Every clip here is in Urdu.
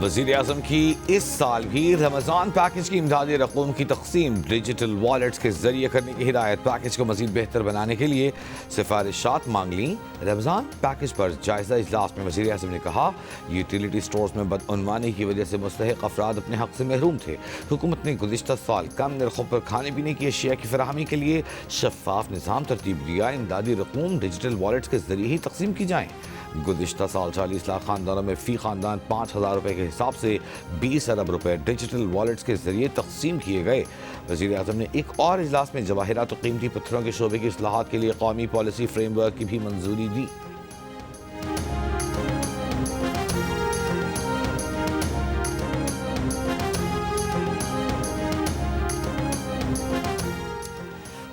وزیر اعظم کی اس سال بھی رمضان پیکج کی امدادی رقوم کی تقسیم ڈیجیٹل والیٹس کے ذریعے کرنے کی ہدایت۔ پیکج کو مزید بہتر بنانے کے لیے سفارشات مانگ لیں۔ رمضان پیکج پر جائزہ اجلاس میں وزیر اعظم نے کہا، یوٹیلیٹی سٹورز میں بدعنوانی کی وجہ سے مستحق افراد اپنے حق سے محروم تھے۔ حکومت نے گزشتہ سال کم نرخوں پر کھانے پینے کی اشیاء کی فراہمی کے لیے شفاف نظام ترتیب دیا۔ امدادی رقوم ڈیجیٹل والیٹس کے ذریعے ہی تقسیم کی جائیں۔ گزشتہ سال 40 لاکھ خاندانوں میں فی خاندان 5,000 روپے کے حساب سے 20 ارب روپے ڈیجیٹل والیٹس کے ذریعے تقسیم کیے گئے۔ وزیر اعظم نے ایک اور اجلاس میں جواہرات و قیمتی پتھروں کے شعبے کی اصلاحات کے لیے قومی پالیسی فریم ورک کی بھی منظوری دی۔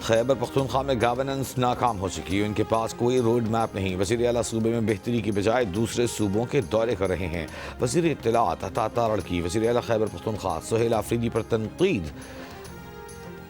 خیبر پختونخوا میں گورننس ناکام ہو چکی ہے، ان کے پاس کوئی روڈ میپ نہیں۔ وزیر اعلیٰ صوبے میں بہتری کی بجائے دوسرے صوبوں کے دورے کر رہے ہیں۔ وزیر اطلاعات عطا تارڑکی وزیر اعلیٰ خیبر پختونخوا سہیل آفریدی پر تنقید۔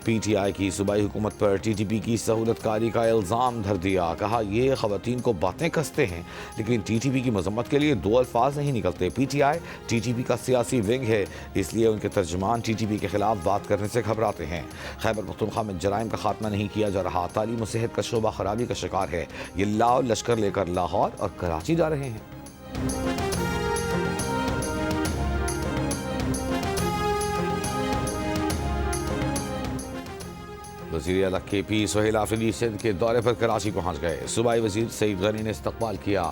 پی ٹی آئی کی صوبائی حکومت پر ٹی ٹی پی کی سہولت کاری کا الزام دھر دیا۔ کہا، یہ خواتین کو باتیں کستے ہیں لیکن ٹی ٹی پی کی مذمت کے لیے دو الفاظ نہیں نکلتے۔ P T I T T P کا سیاسی ونگ ہے، اس لیے ان کے ترجمان ٹی ٹی پی کے خلاف بات کرنے سے گھبراتے ہیں۔ خیبر پختونخوا میں جرائم کا خاتمہ نہیں کیا جا رہا، تعلیم و صحت کا شعبہ خرابی کا شکار ہے۔ یہ لاؤ لشکر لے کر لاہور اور کراچی جا رہے ہیں۔ وزیر اعلیٰ کے پی سہیل آفریدی سندھ کے دورے پر کراچی پہنچ گئے۔ صوبائی وزیر سعید غنی نے استقبال کیا۔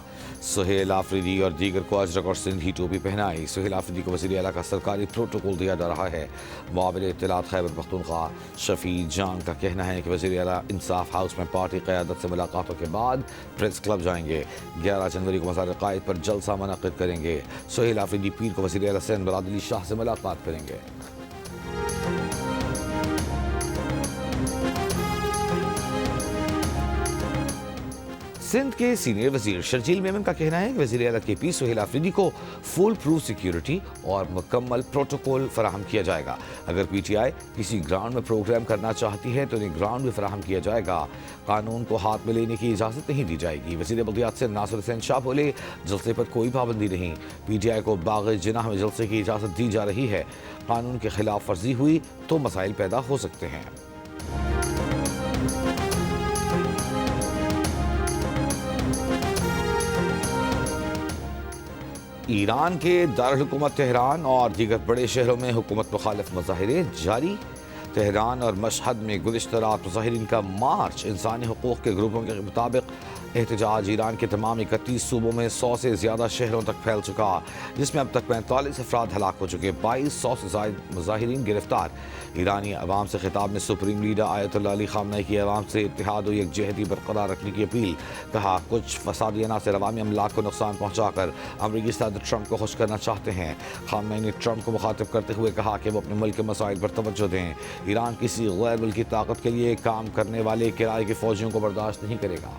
سہیل آفریدی اور دیگر کو اجرک اور سندھی ٹوپی پہنائی۔ سہیل آفریدی کو وزیر اعلیٰ کا سرکاری پروٹوکول دیا جا رہا ہے۔ معاون اطلاعات خیبر پختونخوا شفیع جان کا کہنا ہے کہ وزیر اعلیٰ انصاف ہاؤس میں پارٹی قیادت سے ملاقاتوں کے بعد پریس کلب جائیں گے۔ 11 جنوری کو مزار قائد پر جلسہ منعقد کریں گے۔ سہیل آفریدی پیر کو وزیر اعلیٰ سندھ مراد علی شاہ سے ملاقات کریں گے۔ سندھ کے سینئر وزیر شرجیل میمن کا کہنا ہے کہ وزیر اعلیٰ کے پی سہیل آفریدی کو فول پروف سیکیورٹی اور مکمل پروٹوکول فراہم کیا جائے گا۔ اگر پی ٹی آئی کسی گراؤنڈ میں پروگرام کرنا چاہتی ہے تو انہیں گراؤنڈ بھی فراہم کیا جائے گا۔ قانون کو ہاتھ میں لینے کی اجازت نہیں دی جائے گی۔ وزیر بلدیات سے ناصر حسین شاہ بولے، جلسے پر کوئی پابندی نہیں۔ پی ٹی آئی کو باغ جناح میں جلسے کی اجازت دی جا رہی ہے۔ قانون کی خلاف ورزی ہوئی تو مسائل پیدا ہو سکتے ہیں۔ ایران کے دارالحکومت تہران اور دیگر بڑے شہروں میں حکومت مخالف مظاہرے جاری۔ تہران اور مشہد میں گزشتہ رات مظاہرین کا مارچ۔ انسانی حقوق کے گروپوں کے مطابق احتجاج ایران کے تمام 31 صوبوں میں 100 سے زیادہ شہروں تک پھیل چکا، جس میں اب تک 45 افراد ہلاک ہو چکے، 2200 سے زائد مظاہرین گرفتار۔ ایرانی عوام سے خطاب میں سپریم لیڈر آیت اللہ علی خامنہ ای کی عوام سے اتحاد و یکجہتی برقرار رکھنے کی اپیل۔ کہا، کچھ فسادی عناصر عوامی املاک کو نقصان پہنچا کر امریکی صدر ٹرمپ کو خوش کرنا چاہتے ہیں۔ خامنہ ای نے ٹرمپ کو مخاطب کرتے ہوئے کہا کہ وہ اپنے ملک کے مسائل پر توجہ دیں۔ ایران کسی غیر ملکی طاقت کے لیے کام کرنے والے کرائے کے فوجیوں کو برداشت نہیں کرے گا۔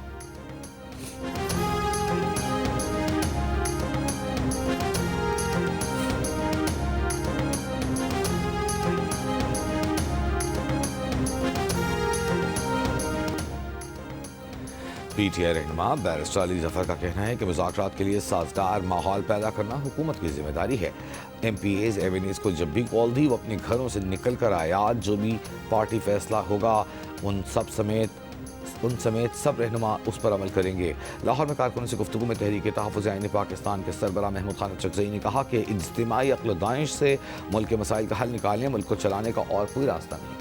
پی ٹی آئی رہنما بیرسٹر علی ظفر کا کہنا ہے کہ مذاکرات کے لیے سازگار ماحول پیدا کرنا حکومت کی ذمہ داری ہے۔ M P As M N As کو جب بھی کال دی وہ اپنے گھروں سے نکل کر آئے۔ آج جو بھی پارٹی فیصلہ ہوگا ان سمیت سب رہنما اس پر عمل کریں گے۔ لاہور میں کارکنوں سے گفتگو میں تحریک تحفظ آئین پاکستان کے سربراہ محمود خان چکزئی نے کہا کہ اجتماعی عقل و دانش سے ملک کے مسائل کا حل نکالنے، ملک کو چلانے کا اور کوئی راستہ نہیں۔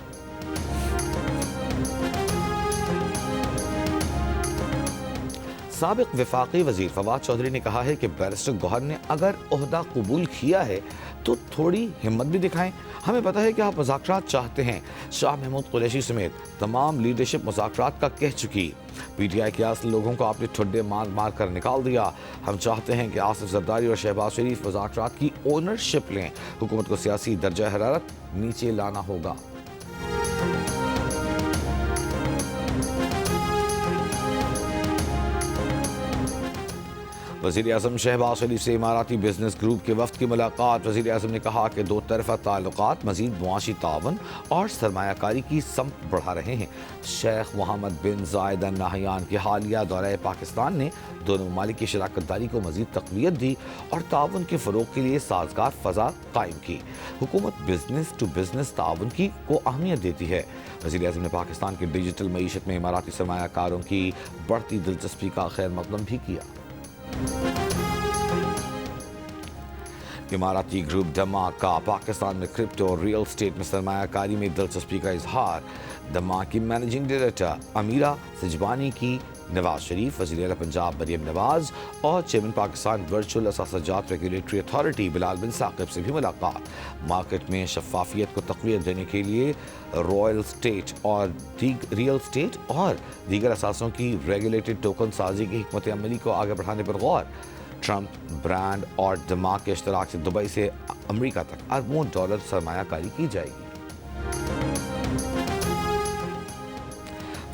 سابق وفاقی وزیر فواد چودھری نے کہا ہے کہ بیرسٹر گوہر نے اگر عہدہ قبول کیا ہے تو تھوڑی ہمت بھی دکھائیں۔ ہمیں پتہ ہے کہ آپ مذاکرات چاہتے ہیں۔ شاہ محمود قریشی سمیت تمام لیڈرشپ مذاکرات کا کہہ چکی۔ پی ٹی آئی کے اصل لوگوں کو آپ نے ٹھڈے مار مار کر نکال دیا۔ ہم چاہتے ہیں کہ آصف زرداری اور شہباز شریف مذاکرات کی اونرشپ لیں۔ حکومت کو سیاسی درجہ حرارت نیچے لانا ہوگا۔ وزیر اعظم شہباز شریف سے اماراتی بزنس گروپ کے وفد کی ملاقات۔ وزیر اعظم نے کہا کہ دو طرفہ تعلقات مزید معاشی تعاون اور سرمایہ کاری کی سمت بڑھا رہے ہیں۔ شیخ محمد بن زائد ال نہیان کے حالیہ دورہ پاکستان نے دونوں ممالک کی شراکت داری کو مزید تقویت دی اور تعاون کے فروغ کے لیے سازگار فضا قائم کی۔ حکومت بزنس ٹو بزنس تعاون کی کو اہمیت دیتی ہے۔ وزیر اعظم نے پاکستان کی ڈیجیٹل معیشت میں اماراتی سرمایہ کاروں کی بڑھتی دلچسپی کا خیر مقدم بھی کیا۔ اماراتی گروپ دما کا پاکستان میں کرپٹو اور ریئل اسٹیٹ میں سرمایہ کاری میں دلچسپی کا اظہار۔ دما کی مینیجنگ ڈائریکٹر امیرہ سجبانی کی نواز شریف، وزیر اعلیٰ پنجاب مریم نواز اور چیئرمین پاکستان ورچوئل اثاثہ جات ریگولیٹری اتھارٹی بلال بن ثاقب سے بھی ملاقات۔ مارکیٹ میں شفافیت کو تقویت دینے کے لیے ریئل اسٹیٹ اور دیگر اثاثوں کی ریگولیٹڈ ٹوکن سازی کی حکمت عملی کو آگے بڑھانے پر غور۔ ٹرمپ برانڈ اور دما کے اشتراک سے دبئی سے امریکہ تک اربوں ڈالر سرمایہ کاری کی جائے گی۔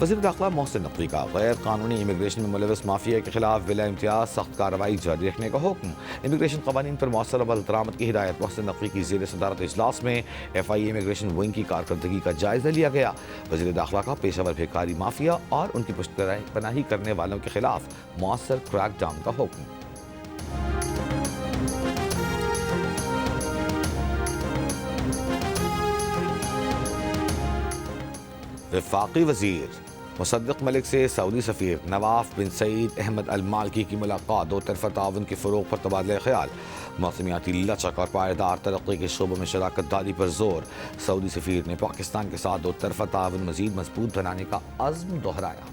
وزیر داخلہ محسن نقوی کا غیر قانونی امیگریشن میں ملوث مافیا کے خلاف بلا امتیاز سخت کارروائی جاری رکھنے کا حکم۔ امیگریشن قوانین پر مؤثر عمل درآمد کی ہدایت۔ محسن نقوی کی زیر صدارت اجلاس میں ایف آئی اے امیگریشن ونگ کی کارکردگی کا جائزہ لیا گیا۔ وزیر داخلہ کا پیشہ ور بھیکاری مافیا اور ان کی پشت پناہی کرنے والوں کے خلاف مؤثر کریک ڈاؤن کا حکم۔ وفاقی وزیر مصدق ملک سے سعودی سفیر نواف بن سعید احمد المالکی کی ملاقات۔ دو طرفہ تعاون کے فروغ پر تبادلہ خیال۔ موسمیاتی لچک اور پائیدار ترقی کے شعبوں میں شراکت داری پر زور۔ سعودی سفیر نے پاکستان کے ساتھ دو طرفہ تعاون مزید مضبوط بنانے کا عزم دہرایا۔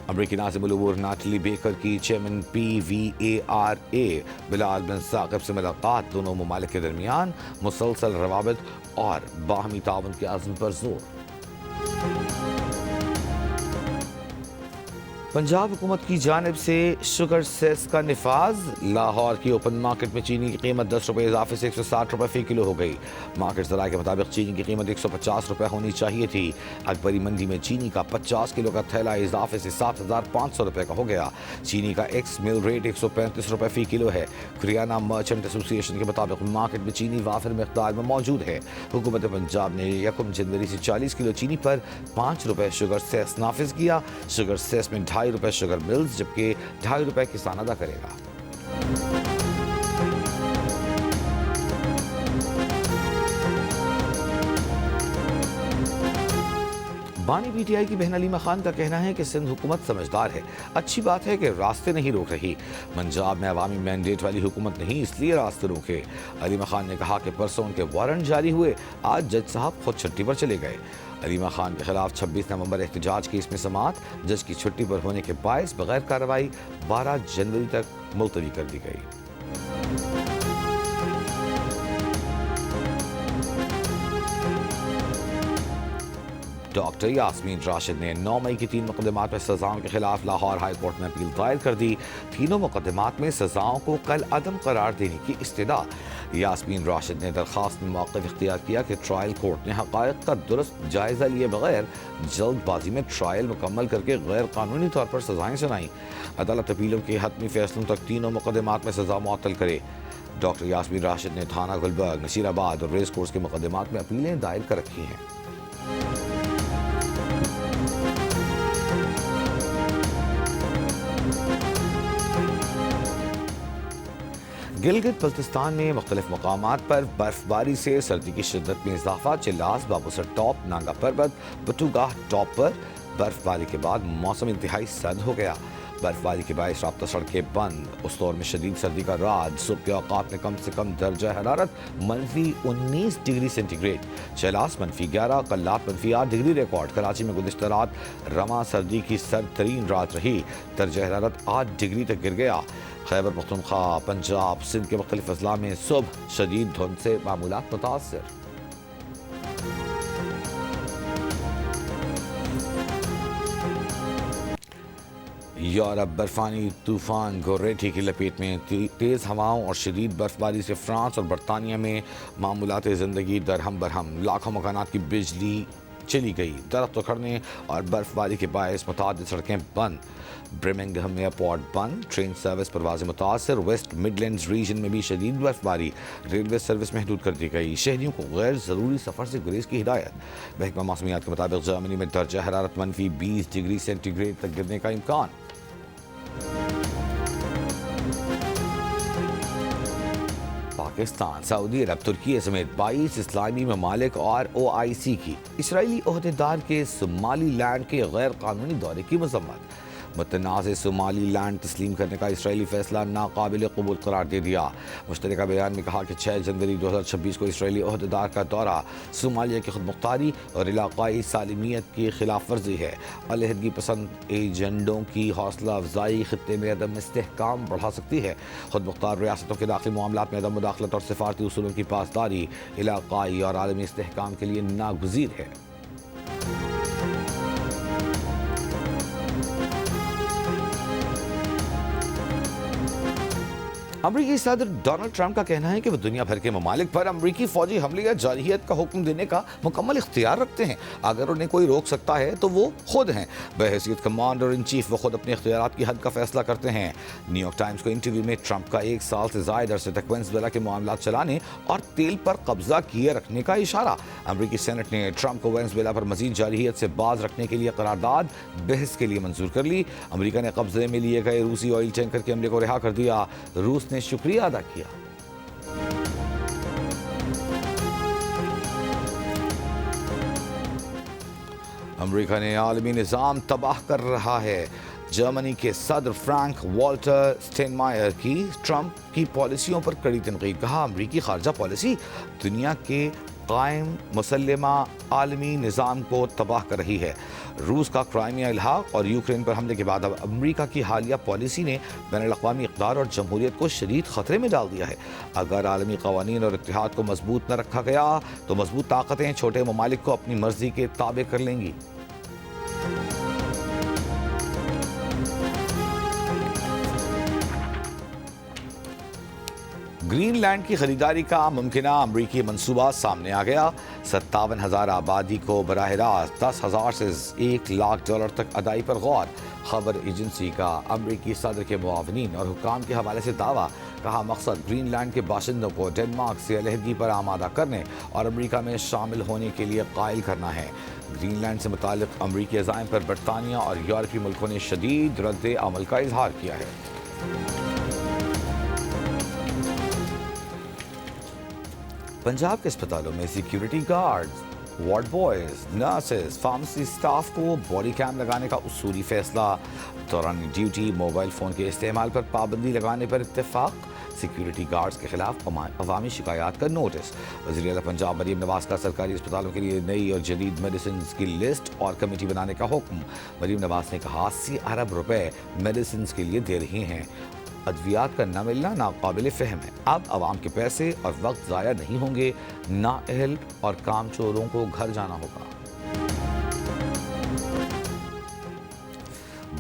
امریکی ناظم العبور ناٹلی بیکر کی چیئرمین PVARA بلال بن ثاقب سے ملاقات۔ دونوں ممالک کے درمیان مسلسل روابط اور باہمی تعاون کے عزم پر زور۔ پنجاب حکومت کی جانب سے شوگر سیس کا نفاذ۔ لاہور کی اوپن مارکیٹ میں چینی کی قیمت 10 روپے اضافے سے 160 روپے فی کلو ہو گئی۔ مارکیٹ ذرائع کے مطابق چینی کی قیمت 150 روپے ہونی چاہیے تھی۔ اکبری منڈی میں چینی کا 50 کلو کا تھیلا اضافے سے 7500 روپے کا ہو گیا۔ چینی کا ایکس مل ریٹ 135 روپے فی کلو ہے۔ کریانہ مرچنٹ ایسوسی ایشن کے مطابق مارکیٹ میں چینی وافر مقدار میں موجود ہے۔ حکومت پنجاب نے 1 جنوری سے 40 کلو چینی پر 5 روپے شوگر سیس نافذ کیا۔ شوگر سیس میں 2.5 روپے شوگر ملز جبکہ 2.5 روپے کسان ادا کرے گا۔ بانی پی ٹی آئی کی بہن علیمہ خان کا کہنا ہے کہ سندھ حکومت سمجھدار ہے۔ اچھی بات ہے کہ راستے نہیں روک رہی۔ پنجاب میں عوامی مینڈیٹ والی حکومت نہیں، اس لیے راستے روکے۔ علیمہ خان نے کہا کہ پرسوں ان کے وارنٹ جاری ہوئے، آج جج صاحب خود چھٹی پر چلے گئے۔ علیمہ خان کے خلاف 26 نومبر احتجاج کیس میں سماعت جج کی چھٹی پر ہونے کے باعث بغیر کارروائی 12 جنوری تک ملتوی کر دی گئی۔ ڈاکٹر یاسمین راشد نے 9 مئی کی 3 مقدمات میں سزاؤں کے خلاف لاہور ہائی کورٹ میں اپیل دائر کر دی۔ تینوں مقدمات میں سزاؤں کو کل عدم قرار دینے کی استدعا۔ یاسمین راشد نے درخواست میں موقف اختیار کیا کہ ٹرائل کورٹ نے حقائق کا درست جائزہ لیے بغیر جلد بازی میں ٹرائل مکمل کر کے غیر قانونی طور پر سزائیں سنائیں۔ عدالت اپیلوں کے حتمی فیصلوں تک تینوں مقدمات میں سزا معطل کرے۔ ڈاکٹر یاسمین راشد نے تھانہ گلبرگ، نشیر آباد اور ریس کورس کے مقدمات میں اپیلیں دائر کر رکھی ہیں۔ گلگت بلتستان میں مختلف مقامات پر برف باری سے سردی کی شدت میں اضافہ۔ چلاس، بابوسر ٹاپ، نانگا پربت، بٹوگاہ ٹاپ پر برف باری کے بعد موسم انتہائی سرد ہو گیا۔ برف باری کے باعث رابطہ سڑکیں بند۔ اس دور میں شدید سردی کا راج۔ صبح کے اوقات میں کم سے کم درجہ حرارت -19 degree centigrade. Chilas -11، Kalat -8 degree record. Karachi میں گزشتہ رات رواں سردی کی سرد ترین رات رہی۔ درجہ حرارت 8 ڈگری تک گر گیا۔ خیبر پختونخوا، پنجاب، سندھ کے مختلف اضلاع میں صبح شدید دھند سے معمولات متاثر۔ یورپ برفانی طوفان گوریٹی کی لپیٹ میں۔ تیز ہواؤں اور شدید برف باری سے فرانس اور برطانیہ میں معمولات زندگی درہم برہم۔ لاکھوں مکانات کی بجلی چلی گئی. درخت اکھڑنے اور برف باری کے باعث متعدد سڑکیں بند. برمنگھم ایئرپورٹ بند. ٹرین سروس پروازیں متاثر. ویسٹ مڈلینڈز ریجن میں بھی شدید برف باری. ریلوے سروس محدود کر دی گئی. شہریوں کو غیر ضروری سفر سے گریز کی ہدایت. محکمہ موسمیات کے مطابق جرمنی میں درجہ حرارت -20 ڈگری سینٹی گریڈ تک گرنے کا امکان. پاکستان، سعودی عرب، ترکی سمیت 22 اسلامی ممالک اور OIC کی اسرائیلی عہدیدار کے صومالی لینڈ کے غیر قانونی دورے کی مذمت. متنازع صومالی لینڈ تسلیم کرنے کا اسرائیلی فیصلہ ناقابل قبول قرار دے دیا. مشترکہ بیان میں کہا کہ 6 جنوری 2026 کو اسرائیلی عہدیدار کا دورہ صومالیہ کی خود مختاری اور علاقائی سالمیت کی خلاف ورزی ہے. علیحدگی پسند ایجنڈوں کی حوصلہ افزائی خطے میں عدم استحکام بڑھا سکتی ہے. خود مختار ریاستوں کے داخلی معاملات میں عدم مداخلت اور سفارتی اصولوں کی پاسداری علاقائی اور عالمی استحکام کے لیے ناگزیر ہے. امریکی صدر ڈونلڈ ٹرمپ کا کہنا ہے کہ وہ دنیا بھر کے ممالک پر امریکی فوجی حملے یا جارحیت کا حکم دینے کا مکمل اختیار رکھتے ہیں. اگر انہیں کوئی روک سکتا ہے تو وہ خود ہیں. بحیثیت کمانڈر ان چیف وہ خود اپنے اختیارات کی حد کا فیصلہ کرتے ہیں. نیو یارک ٹائمز کو انٹرویو میں ٹرمپ کا 1 سال سے زائد عرصے تک وینزویلا کے معاملات چلانے اور تیل پر قبضہ کیے رکھنے کا اشارہ. امریکی سینٹ نے ٹرمپ کو وینزویلا پر مزید جارحیت سے باز رکھنے کے لیے قرارداد بحث کے لیے منظور کر لی. امریکہ نے قبضے میں لیے گئے روسی آئل ٹینکر کے عملے کو رہا کر دیا. روس نے شکریہ ادا کیا. امریکہ نے عالمی نظام تباہ کر رہا ہے. جرمنی کے صدر فرانک والٹر سٹینمائر کی ٹرمپ کی پالیسیوں پر کڑی تنقید. کہا امریکی خارجہ پالیسی دنیا کے قائم مسلمہ عالمی نظام کو تباہ کر رہی ہے. روس کا کرائمیا الحاق اور یوکرین پر حملے کے بعد اب امریکہ کی حالیہ پالیسی نے بین الاقوامی اقدار اور جمہوریت کو شدید خطرے میں ڈال دیا ہے. اگر عالمی قوانین اور اتحاد کو مضبوط نہ رکھا گیا تو مضبوط طاقتیں چھوٹے ممالک کو اپنی مرضی کے تابع کر لیں گی. گرین لینڈ کی خریداری کا ممکنہ امریکی منصوبہ سامنے آ گیا. 57,000 آبادی کو براہ راست $10,000 سے $1,00,000 تک ادائی پر غور. خبر ایجنسی کا امریکی صدر کے معاونین اور حکام کے حوالے سے دعویٰ. کہا مقصد گرین لینڈ کے باشندوں کو ڈنمارک سے علیحدگی پر آمادہ کرنے اور امریکہ میں شامل ہونے کے لیے قائل کرنا ہے. گرین لینڈ سے متعلق امریکی عزائم پر برطانیہ اور یورپی ملکوں نے شدید رد عمل کا اظہار کیا ہے. پنجاب کے اسپتالوں میں security guards, ward boys, nurses, pharmacy staff کو باڈی کیم لگانے کا اصولی فیصلہ. دوران ڈیوٹی موبائل فون کے استعمال پر پابندی لگانے پر اتفاق. سیکیورٹی گارڈز کے خلاف عوامی شکایات کا نوٹس. وزیر اعلیٰ پنجاب مریم نواز کا سرکاری اسپتالوں کے لیے نئی اور جدید میڈیسنز کی لسٹ اور کمیٹی بنانے کا حکم. مریم نواز نے کہا 80 ارب روپے میڈیسنز کے لیے دے رہی ہیں. ادویات کا نہ ملنا ناقابل فہم ہے. اب عوام کے پیسے اور وقت ضائع نہیں ہوں گے. نااہل اور کام چوروں کو گھر جانا ہوگا.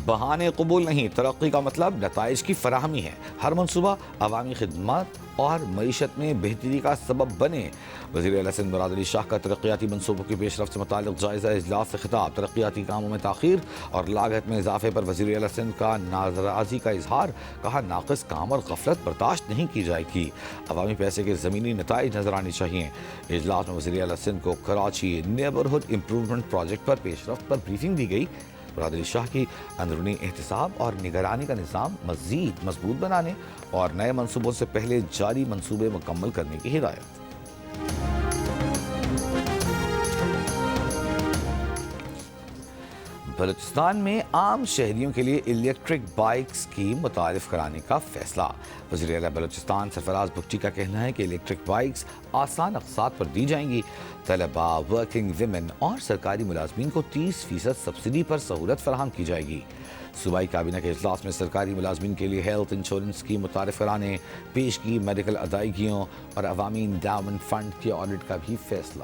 بہانے قبول نہیں. ترقی کا مطلب نتائج کی فراہمی ہے. ہر منصوبہ عوامی خدمات اور معیشت میں بہتری کا سبب بنے. وزیر اعلیٰ سندھ مراد علی شاہ کا ترقیاتی منصوبوں کی پیش رفت سے متعلق جائزہ اجلاس سے خطاب. ترقیاتی کاموں میں تاخیر اور لاگت میں اضافے پر وزیر اعلیٰ سندھ کا ناراضی کا اظہار. کہا ناقص کام اور غفلت برداشت نہیں کی جائے گی. عوامی پیسے کے زمینی نتائج نظر آنے چاہیے. اجلاس میں وزیر اعلیٰ سندھ کو کراچی نیبرہڈ امپرومنٹ پروجیکٹ پر پیش رفت پر بریفنگ دی گئی. مراد علی شاہ کی اندرونی احتساب اور نگرانی کا نظام مزید مضبوط بنانے اور نئے منصوبوں سے پہلے جاری منصوبے مکمل کرنے کی ہدایت. بلوچستان میں عام شہریوں کے لیے الیکٹرک بائک اسکیم متعارف کرانے کا فیصلہ. وزیر اعلیٰ بلوچستان سرفراز بگٹی کا کہنا ہے کہ الیکٹرک بائکس آسان اقساط پر دی جائیں گی. طلباء، ورکنگ ویمن اور سرکاری ملازمین کو 30% سبسڈی پر سہولت فراہم کی جائے گی. صوبائی کابینہ کے اجلاس میں سرکاری ملازمین کے لیے ہیلتھ انشورنس کی متعارف کرانے، پیش کی میڈیکل ادائیگیوں اور عوامی انڈاؤمنٹ فنڈ کے آڈٹ کا بھی فیصلہ.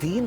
3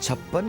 56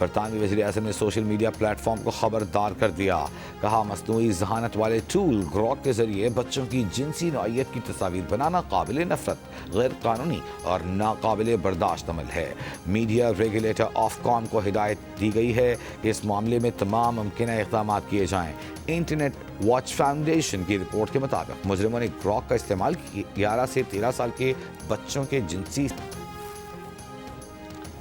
برطانوی وزیر اعظم نے سوشل میڈیا پلیٹ فارم کو خبردار کر دیا. کہا مصنوعی ذہانت والے ٹول گروک کے ذریعے بچوں کی جنسی نوعیت کی تصاویر بنانا قابل نفرت، غیر قانونی اور ناقابل برداشت عمل ہے. میڈیا ریگولیٹر آفکام کو ہدایت دی گئی ہے کہ اس معاملے میں تمام ممکنہ اقدامات کیے جائیں. انٹرنیٹ واچ فاؤنڈیشن کی رپورٹ کے مطابق مجرموں نے گروک کا استعمال 11 سے 13 سال کے بچوں کے جنسی.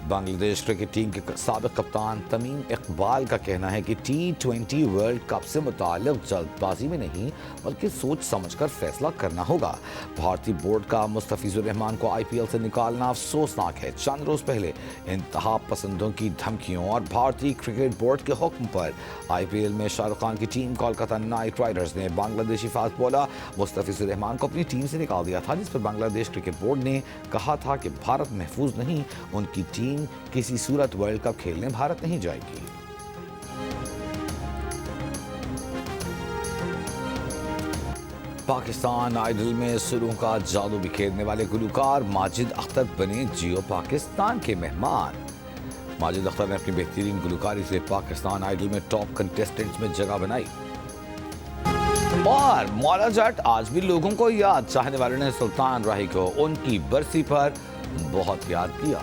بنگلہ دیش کرکٹ ٹیم کے سابق کپتان تمیم اقبال کا کہنا ہے کہ T20 ورلڈ کپ سے متعلق جلد بازی میں نہیں بلکہ سوچ سمجھ کر فیصلہ کرنا ہوگا. بھارتی بورڈ کا مستفیض الرحمان کو IPL سے نکالنا افسوسناک ہے. چند روز پہلے انتہا پسندوں کی دھمکیوں اور بھارتی کرکٹ بورڈ کے حکم پر IPL میں شاہ رخ خان کی ٹیم کولکتہ نائٹ رائڈرز نے بنگلہ دیشی فاسٹ بولر مستفیض الرحمان کو اپنی ٹیم سے نکال دیا تھا، جس پر بنگلہ دیش کرکٹ بورڈ نے کہا تھا کہ بھارت محفوظ نہیں، ان کی ٹیم کسی صورت ورلڈ کپ کھیلنے بھارت نہیں جائے گی. پاکستان آئیڈل میں سروں کا جادو بکھیرنے والے گلوکار ماجد اختر بنے جیو پاکستان کے مہمان. ماجد اختر نے اپنی بہترین گلوکاری سے پاکستان آئیڈل میں ٹاپ کنٹیسٹنٹس میں جگہ بنائی. اور مولا جٹ آج بھی لوگوں کو یاد، چاہنے والوں نے سلطان راہی کو ان کی برسی پر بہت یاد کیا.